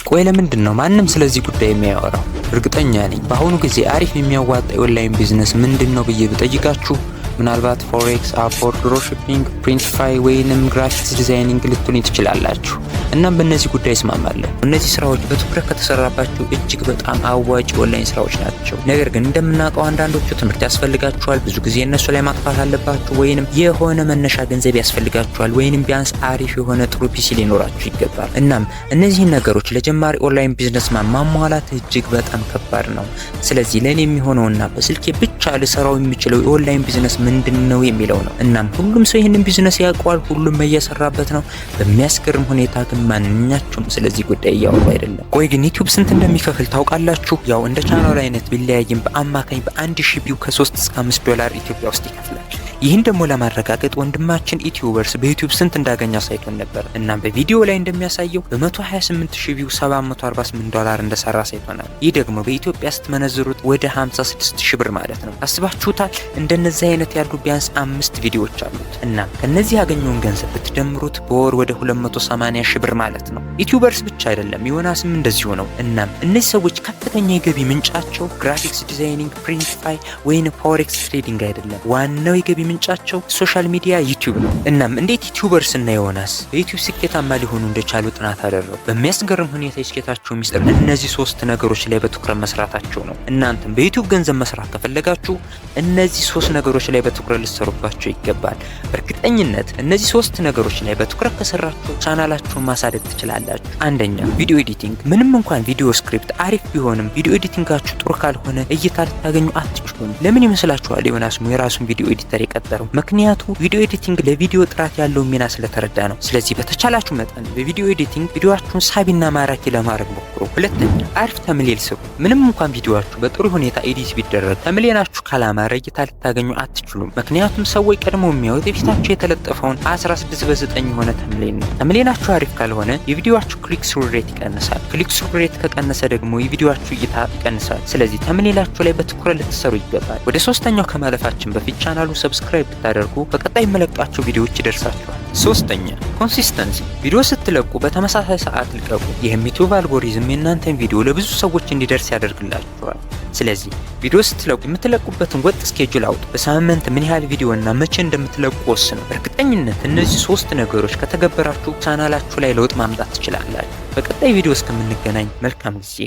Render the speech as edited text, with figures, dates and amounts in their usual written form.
ቆይ ለምንድን ነው ማንም ስለዚህ ጉዳይ የሚያወራው? እርግጠኛ ነኝ በአሁኑ ጊዜ አሪፍ የሚያዋጣ የኦንላይን ቢዝነስ ምንድነው ብዬ ብጠይቃችሁ ምናልባት ፎሬክስ፣ አፕወርክ፣ ድሮፕሺፒንግ፣ ፕሪንቲፋይ ወይንም ግራፊክስ ዲዛይኒንግ ልትሉኝ ትችላላችሁ። እናም በእነዚህ ጉዳይ እስማማለሁ። እነዚህ ስራዎች በትኩረት ከተሰራባቸው እጅግ በጣም አዋጭ ኦንላይን ስራዎች ናቸው። ነገር ግን እንደምናውቀው አንዳንዶቹ ትምህርት ያስፈልጋቸዋል፣ ብዙ ጊዜ እነሱ ላይ ማጥፋት አለባችሁ፣ ወይንም የሆነ መነሻ ገንዘብ ያስፈልጋችኋል፣ ወይንም ቢያንስ አሪፍ የሆነ ጥሩ ፒሲ ሊኖራችሁ ይገባል። እናም እነዚህን ነገሮች ለጀማሪ ኦንላይን ቢዝነስማን ማሟላት እጅግ በጣም ከባድ ነው። ስለዚህ ለኔ የሚሆነውና በስልኬ ብቻ ልሰራው የሚችለው የኦንላይን ቢዝነስ ምንድነው የሚለው ነው። እናም ሁሉም ሰው ይሄንን ቢዝነስ ያውቀዋል፣ ሁሉም እየሰራበት ነው። በሚያስገርም ሁኔታ ግን ማንኛቸውም ስለዚህ ጉዳይ እያወሩ አይደለም። ቆይ ግን ዩቲዩብ ስንት እንደሚከፍል ታውቃላችሁ? ያው እንደ ቻናሉ አይነት ቢለያይም በአማካኝ በ1000 ቪው ከ3 እስከ $5 ኢትዮጵያ ውስጥ ይከፍላል። ይህን ደግሞ ለማረጋገጥ ወንድማችን ዩቲዩበርስ በዩቲዩብ ስንት እንዳገኘ አሳይቶን ነበር። እናም በቪዲዮ ላይ እንደሚያሳየው በ128000 ቪው $748 እንደሰራ አሳይቶናል። ይህ ደግሞ በኢትዮጵያ ስትመነዝሩት ወደ 56000 ብር ማለት ነው። አስባችሁታል? እንደነዚህ አይነት ያሉ ቢያንስ 5 ቪዲዮዎች አሉት። እናም ከነዚህ ያገኘውን ገንዘብ ብትደምሩት በወር ወደ 280000 ብር ማለት ነው። ዩቲዩበርስ ብቻ አይደለም ዮናስም እንደዚሁ ነው። እናም እነዚህ ሰዎች ከፍተኛ የገቢ ምንጫቸው ግራፊክስ ዲዛይኒንግ፣ ፕሪንቲፋይ ወይም ፎሬክስ ትሬዲንግ አይደለም። ዋናው የገቢ ምንጫቸው ሶሻል ሚዲያ ዩቲዩብ ነው። እናም እንዴት ዩቲዩበርስ እና ዮናስ በዩቲዩብ ስኬታማ ሊሆኑ እንደቻሉ ጥናት አደረጉ። በሚያስገርም ሁኔታ የስኬታቸው ሚስጥር እነዚህ 3 ነገሮች ላይ በትኩረት መስራታቸው ነው። እናንተም በዩቲዩብ ገንዘብ መስራት ከፈለጋችሁ እነዚህ 3 ነገሮች ላይ በትኩረት ልትሰሩባቸው ይገባል። በእርግጠኝነት እነዚህ 3 ነገሮች ላይ በትኩረት ከሰራችሁ ቻናላችሁን ማሳደግ ትችላላችሁ። አንደኛ ቪዲዮ ኤዲቲንግ። ምንም እንኳን ቪዲዮ ስክሪፕት አሪፍ ቢሆንም ቪዲዮ ኤዲቲንጋችሁ ጥሩ ካልሆነ እይታ ልታገኙ አትችሉም። ለምን ይመስላችኋል ዮናስ የራሱን ቪዲዮ ኤዲተር የቀጠረው? ምክንያቱ ቪዲዮ ኤዲቲንግ ለቪዲዮ ጥራት ያለው ሚና ስለተረዳ ነው። ስለዚህ በተቻላችሁ መጠን በቪዲዮ ኤዲቲንግ ቪዲዮአችሁን ሳቢና ማራኪ ለማድረግ ሞክሩ። ሁለተኛ አሪፍ ተምሌል ስሩ። ምንም እንኳን ቪዲዮአችሁ በጥሩ ሁኔታ ኤዲት ቢደረግ ተምሌላችሁ ካላማረ እይታ ልታገኙ አትችሉም። ምክንያቱም ሰዎች ቀድሞ የሚያዩት የፊታችሁ የተለጠፈውን 16:9 የሆነ ተምሌል ነው። ተምሌላችሁ አሪፍ ካልሆነ የቪዲዮአችሁ ክሊክ ስሩ ሬት ይቀንሳል። ክሊክ ስሩ ሬት ከቀነሰ ደግሞ የቪዲዮአችሁ እይታ ይቀንሳል። ስለዚህ ተምሌላችሁ ላይ በትኩረት ልትሰሩ ይገባል። ወደ ሶስተኛው ከማለፋችን በፊት ቻናሉ ሰብስክራይብ ብታደርጉ በቀጣይ የምለቃቸው ቪዲዮዎች ይደርሳችኋል። ሶስተኛ ኮንሲስተንሲ። ቪዲዮ ስትለቁ በተመሳሳይ ሰዓት ልቀቁ። ይህም ዩቲዩብ አልጎሪዝም የእናንተን ቪዲዮ ለብዙ ሰዎች እንዲደርስ ያደርግላችኋል። ስለዚህ ቪዲዮ ስትለቁ የምትለቁበትን ወጥ ስኬጁል አውጡ። በሳምንት ምን ያህል ቪዲዮ እና መቼ እንደምትለቁ ወስኑ። በእርግጠኝነት እነዚህ 3 ነገሮች ከተገበራችሁ ቻናላችሁ ላይ ለውጥ ማምጣት ትችላላችሁ። በቀጣይ ቪዲዮ እስከምንገናኝ መልካም ጊዜ